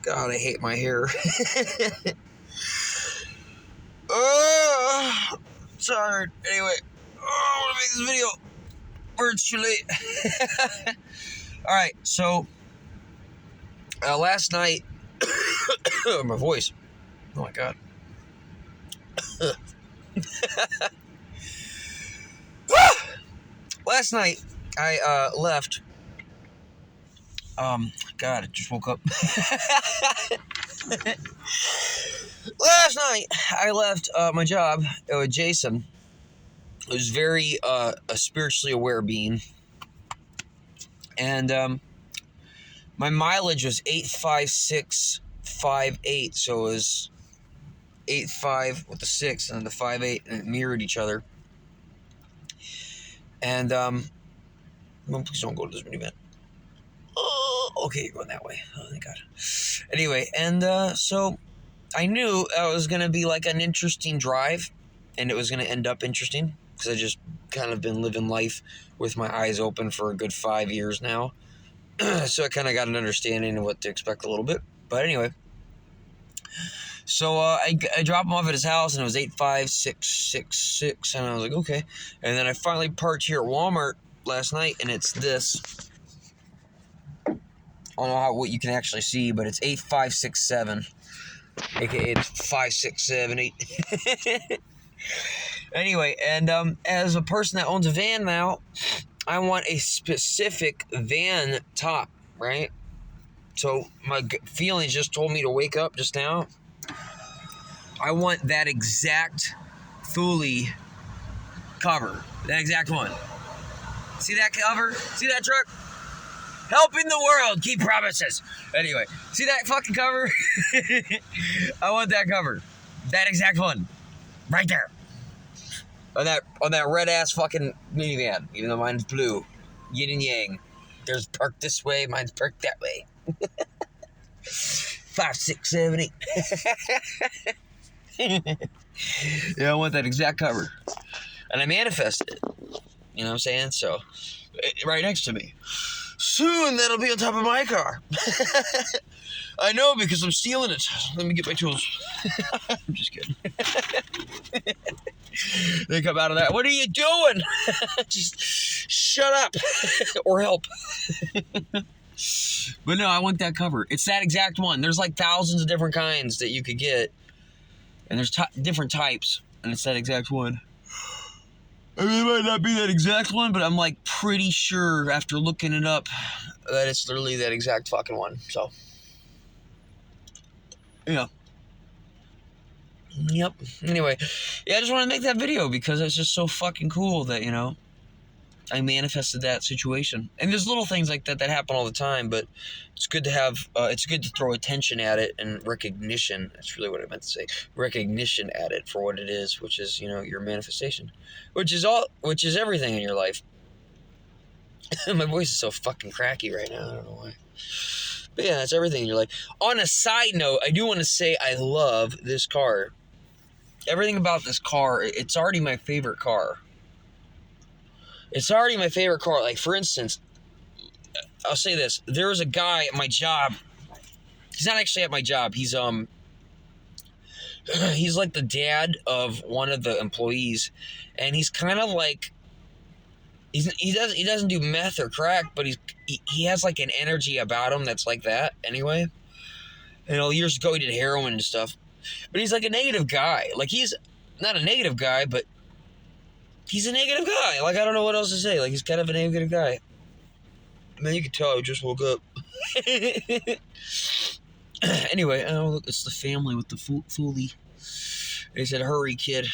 God, I hate my hair. Oh, tired. Anyway, I want to make this video or it's too late. Alright, so last night, my voice. Oh my God. Last night, I left. God, I just woke up. Last night, I left my job with Jason, who's very a spiritually aware being. And my mileage was 85658, so it was 85 with the 6 and the 58, and it mirrored each other. And well, please don't go to this minivan. Oh, okay, you're going that way. Oh, thank God. Anyway, and so I knew it was going to be like an interesting drive, and it was going to end up interesting, because I just kind of been living life with my eyes open for a good 5 years now. So I kind of got an understanding of what to expect a little bit. But anyway, so I dropped him off at his house, and it was 85666, and I was like, okay. And then I finally parked here at Walmart last night, and it's this. I don't know what you can actually see, but it's 8567, aka it's 5678. Anyway, and as a person that owns a van now, I want a specific van top, right? So my feelings just told me to wake up just now. I want that exact Thule cover, that exact one. See that cover? See that truck? Helping the world, keep promises. Anyway, see that fucking cover? I want that cover. That exact one. Right there. On that red ass fucking minivan. Even though mine's blue. Yin and yang. There's parked this way, mine's parked that way. 5, 6, 7, 8. Yeah, I want that exact cover. And I manifested it. You know what I'm saying? So, right next to me. Soon that'll be on top of my car. I know, because I'm stealing it. Let me get my tools. I'm just kidding. They come out of that. What are you doing? Just shut up or help. But no, I want that cover. It's that exact one. There's like thousands of different kinds that you could get. And there's different types. And it's that exact one. I mean, it might not be that exact one, but I'm like pretty sure after looking it up that it's literally that exact fucking one. So, yeah. Yep. Anyway, yeah, I just want to make that video because it's just so fucking cool that, you know, I manifested that situation. And there's little things like that happen all the time, but it's good to have, it's good to throw attention at it and recognition. That's really what I meant to say. Recognition at it for what it is, which is, you know, your manifestation, which is everything in your life. My voice is so fucking cracky right now. I don't know why. But yeah, it's everything in your life. On a side note, I do want to say I love this car. Everything about this car, it's already my favorite car. It's already my favorite car. Like, for instance, I'll say this. There was a guy at my job. He's not actually at my job. He's like the dad of one of the employees. And he's kind of like, he doesn't do meth or crack, but he has like an energy about him that's like that anyway. You know, years ago he did heroin and stuff. But he's like a negative guy. Like, he's not a negative guy, but he's a negative guy. Like, I don't know what else to say. Like, he's kind of a negative guy. Man, you can tell I just woke up. Anyway, oh, look, it's the family with the Thule. They said, hurry, kid.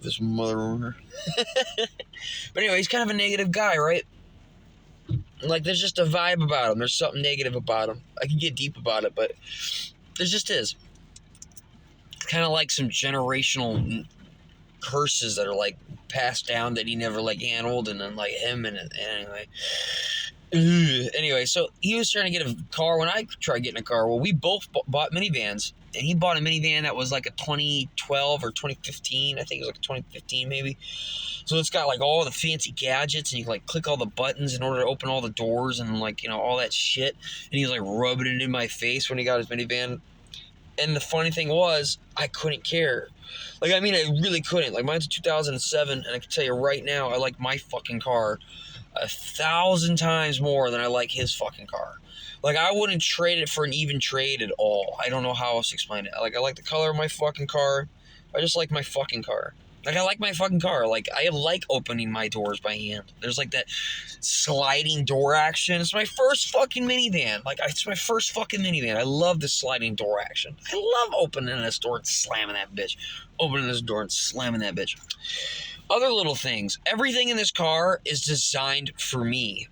This mother. But anyway, he's kind of a negative guy, right? Like, there's just a vibe about him. There's something negative about him. I can get deep about it, but there just is. It's kind of like some generational curses that are like passed down that he never like handled, and then like him and anyway. Anyway, so he was trying to get a car when I tried getting a car. Well, we both bought minivans, and he bought a minivan that was like a 2012 or 2015. I think it was like 2015 maybe. So it's got like all the fancy gadgets, and you can like click all the buttons in order to open all the doors and like, you know, all that shit. And he was like rubbing it in my face when he got his minivan. And the funny thing was, I couldn't care. Like, I mean, I really couldn't. Like, mine's a 2007, and I can tell you right now, I like my fucking car 1,000 times more than I like his fucking car. Like, I wouldn't trade it for an even trade at all. I don't know how else to explain it. Like, I like the color of my fucking car. I just like my fucking car. Like, I like my fucking car. Like, I like opening my doors by hand. There's, like, that sliding door action. It's my first fucking minivan. Like, it's my first fucking minivan. I love the sliding door action. I love opening this door and slamming that bitch. Opening this door and slamming that bitch. Other little things. Everything in this car is designed for me.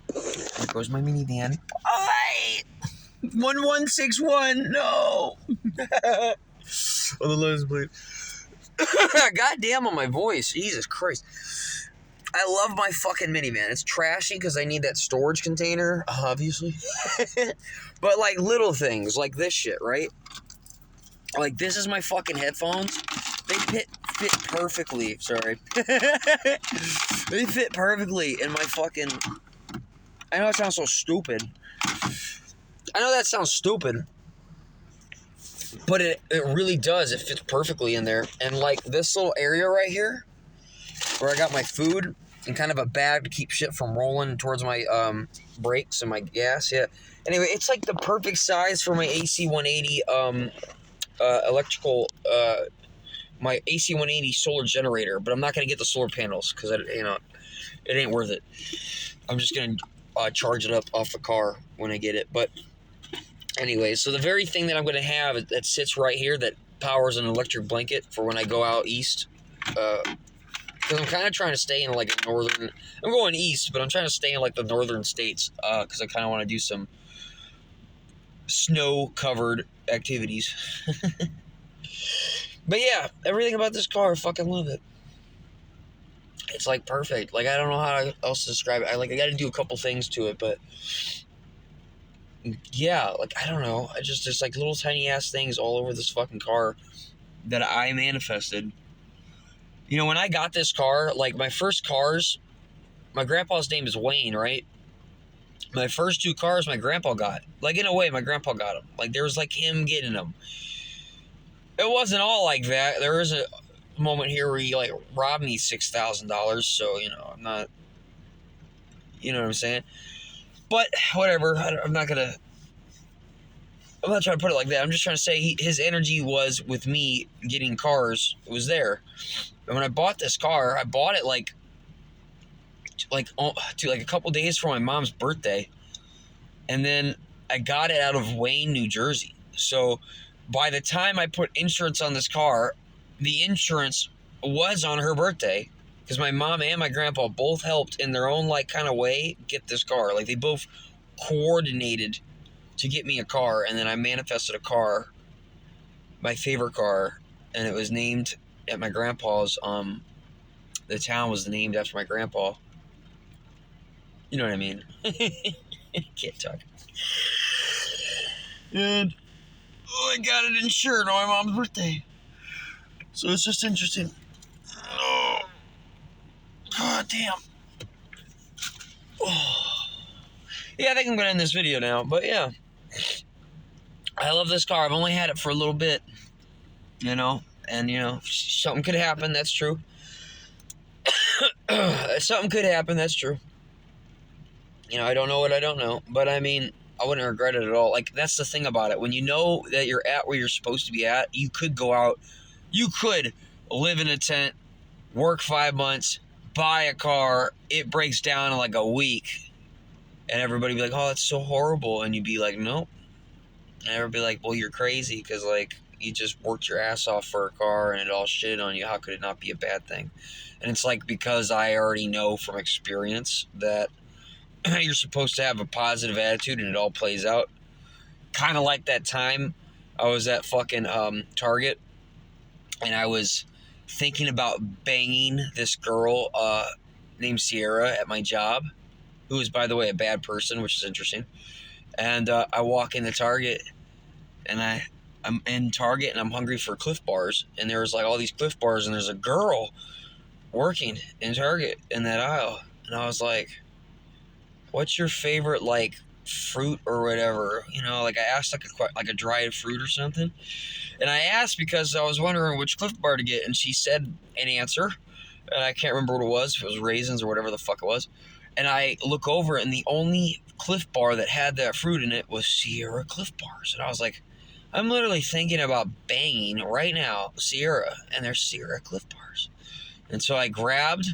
There goes my minivan. Oh, hey! 1161. No! Oh, the license plate. God damn on my voice. Jesus Christ. I love my fucking minivan. It's trashy because I need that storage container, obviously. But like little things like this shit, right? Like this is my fucking headphones. They fit perfectly. Sorry. They fit perfectly in my fucking... I know it sounds so stupid. I know that sounds stupid. But it really does. It fits perfectly in there. And like this little area right here, where I got my food and kind of a bag to keep shit from rolling towards my brakes and my gas. Yeah. Anyway, it's like the perfect size for my AC 180 electrical, my AC 180 solar generator. But I'm not gonna get the solar panels because it ain't worth it. I'm just gonna charge it up off the car when I get it. But anyway, so the very thing that I'm going to have that sits right here that powers an electric blanket for when I go out east, because I'm kind of trying to stay in like a northern... I'm going east, but I'm trying to stay in like the northern states because I kind of want to do some snow-covered activities. But yeah, everything about this car, I fucking love it. It's like perfect. Like, I don't know how else to describe it. I got to do a couple things to it, but... yeah, like, I don't know. There's like little tiny ass things all over this fucking car that I manifested. You know, when I got this car, like my first cars, my grandpa's name is Wayne, right? My first two cars my grandpa got. Like, in a way, my grandpa got them. Like, there was like him getting them. It wasn't all like that. There was a moment here where he like robbed me $6,000. So, you know, I'm not, you know what I'm saying? But whatever, I'm not trying to put it like that. I'm just trying to say his energy was with me getting cars. It was there. And when I bought this car, I bought it like a couple days for my mom's birthday. And then I got it out of Wayne, New Jersey. So by the time I put insurance on this car, the insurance was on her birthday. Because my mom and my grandpa both helped in their own like kind of way get this car. Like they both coordinated to get me a car, and then I manifested a car, my favorite car, and it was named at my grandpa's. The town was named after my grandpa. You know what I mean? Can't talk. And I got it insured on my mom's birthday, so it's just interesting. Oh. God damn. Oh. Yeah, I think I'm going to end this video now. But yeah. I love this car. I've only had it for a little bit. You know? And, you know, something could happen. That's true. Something could happen. That's true. You know, I don't know what I don't know. But, I mean, I wouldn't regret it at all. Like, that's the thing about it. When you know that you're at where you're supposed to be at, you could go out. You could live in a tent, work 5 months, buy a car, it breaks down in like a week, and everybody be like, oh, it's so horrible, and you'd be like, nope. And everybody be like, well, you're crazy, because like you just worked your ass off for a car and it all shitted on you. How could it not be a bad thing? And it's like, because I already know from experience that you're supposed to have a positive attitude and it all plays out. Kind of like that time I was at fucking Target, and I was thinking about banging this girl named Sierra at my job, who is, by the way, a bad person, which is interesting. And I walk into Target, and I'm in Target, and I'm hungry for Cliff Bars. And there's like all these Cliff Bars, and there's a girl working in Target in that aisle. And I was like, what's your favorite, like, fruit or whatever? You know, like I asked like a dried fruit or something. And I asked because I was wondering which Cliff Bar to get, and she said an answer. And I can't remember what it was, if it was raisins or whatever the fuck it was. And I look over, and the only Cliff Bar that had that fruit in it was Sierra Cliff Bars. And I was like, I'm literally thinking about banging right now Sierra, and there's Sierra Cliff Bars. And so I grabbed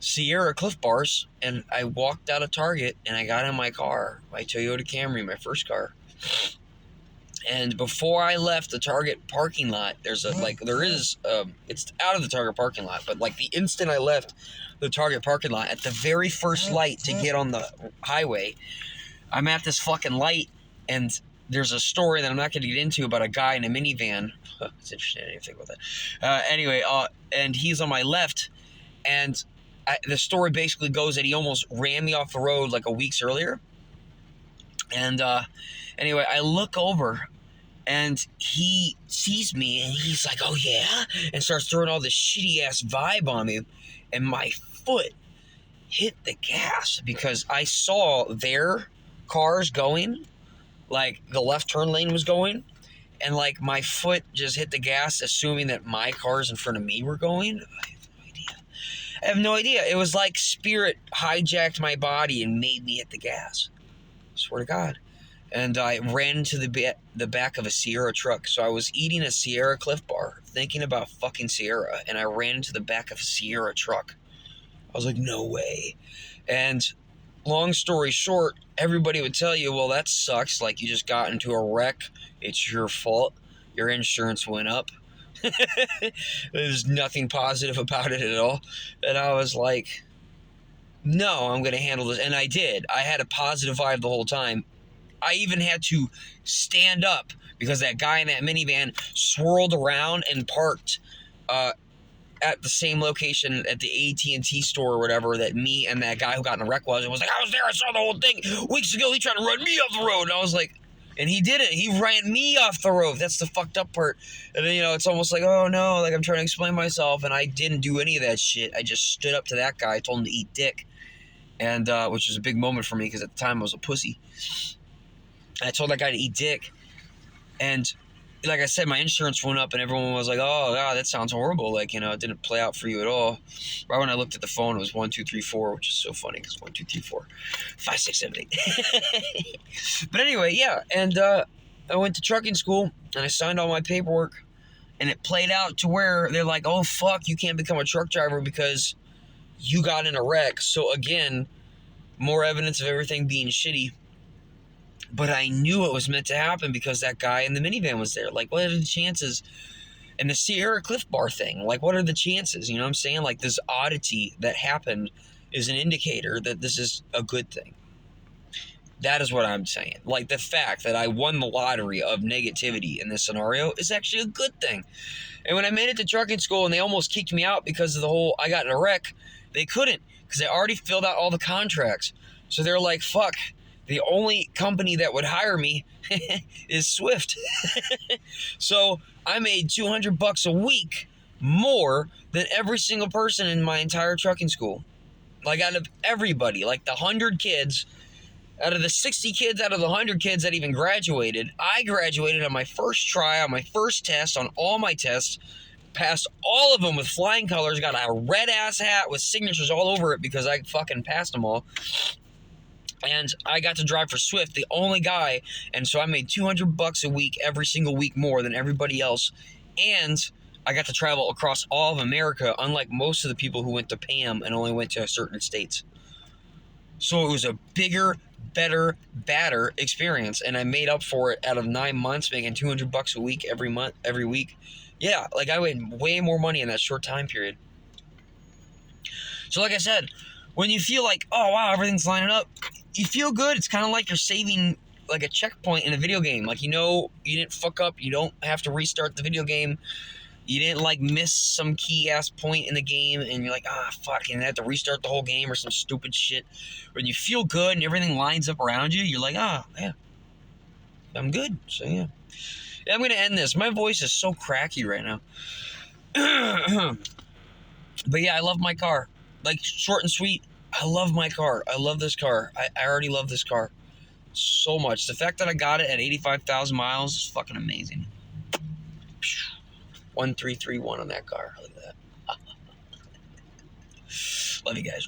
Sierra Cliff Bars, and I walked out of Target, and I got in my car, my Toyota Camry, my first car. And before I left the Target parking lot, it's out of the Target parking lot, but like the instant I left the Target parking lot, at the very first light to get on the highway, I'm at this fucking light, and there's a story that I'm not going to get into about a guy in a minivan. It's interesting, I didn't think about that. And he's on my left, and the story basically goes that he almost ran me off the road like a week earlier. And anyway, I look over, and he sees me, and he's like, oh yeah? And starts throwing all this shitty-ass vibe on me. And my foot hit the gas because I saw their cars going, like the left turn lane was going, and like my foot just hit the gas, assuming that my cars in front of me were going. I have no idea. It was like spirit hijacked my body and made me hit the gas. Swear to God. And I ran into the back of a Sierra truck. So I was eating a Sierra Cliff Bar, thinking about fucking Sierra, and I ran into the back of a Sierra truck. I was like, no way. And long story short, everybody would tell you, well, that sucks. Like, you just got into a wreck. It's your fault. Your insurance went up. There's nothing positive about it at all. And I was like, no, I'm going to handle this. And I did. I had a positive vibe the whole time. I even had to stand up because that guy in that minivan swirled around and parked at the same location at the AT&T store or whatever that me and that guy who got in a wreck was. It was like, I was there, I saw the whole thing. Weeks ago, he tried to run me off the road. And I was like, and he did it. He ran me off the road. That's the fucked up part. And then, it's almost like, oh no, like I'm trying to explain myself. And I didn't do any of that shit. I just stood up to that guy, told him to eat dick. And, which was a big moment for me because at the time I was a pussy. I told that guy to eat dick, and like I said, my insurance went up, and everyone was like, oh, God, that sounds horrible. Like, it didn't play out for you at all. Right when I looked at the phone, it was 1, 2, 3, 4, which is so funny, because 1, 2, 3, 4, 5, 6, 7, 8. But anyway, yeah, and I went to trucking school, and I signed all my paperwork, and it played out to where they're like, oh, fuck, you can't become a truck driver because you got in a wreck. So, again, more evidence of everything being shitty. But I knew it was meant to happen because that guy in the minivan was there. Like, what are the chances? And the Sierra Cliff Bar thing, like, what are the chances? You know what I'm saying? Like, this oddity that happened is an indicator that this is a good thing. That is what I'm saying. Like, the fact that I won the lottery of negativity in this scenario is actually a good thing. And when I made it to trucking school and they almost kicked me out because of the whole I got in a wreck, they couldn't because I already filled out all the contracts. So they're like, fuck. The only company that would hire me is Swift. So I made $200 a week more than every single person in my entire trucking school. Like, out of everybody, like the 100 kids, out of the 60 kids, out of the 100 kids that even graduated, I graduated on my first try, on my first test, on all my tests, passed all of them with flying colors, got a red-ass hat with signatures all over it because I fucking passed them all. And I got to drive for Swift, the only guy, and so I made $200 a week every single week more than everybody else. And I got to travel across all of America, unlike most of the people who went to PAM and only went to certain states. So it was a bigger, better, badder experience, and I made up for it out of 9 months, making $200 a week every week. Yeah, like I made way more money in that short time period. So like I said, when you feel like, oh wow, everything's lining up, you feel good. It's kind of like you're saving like a checkpoint in a video game. Like, you didn't fuck up. You don't have to restart the video game. You didn't like miss some key ass point in the game and you're like, fuck, and you have to restart the whole game or some stupid shit. When you feel good and everything lines up around you, you're like, yeah, I'm good. So yeah. I'm going to end this. My voice is so cracky right now. But yeah, I love my car. Like, short and sweet. I love my car. I love this car. I already love this car so much. The fact that I got it at 85,000 miles is fucking amazing. 1331 on that car. Look at that. Love you guys.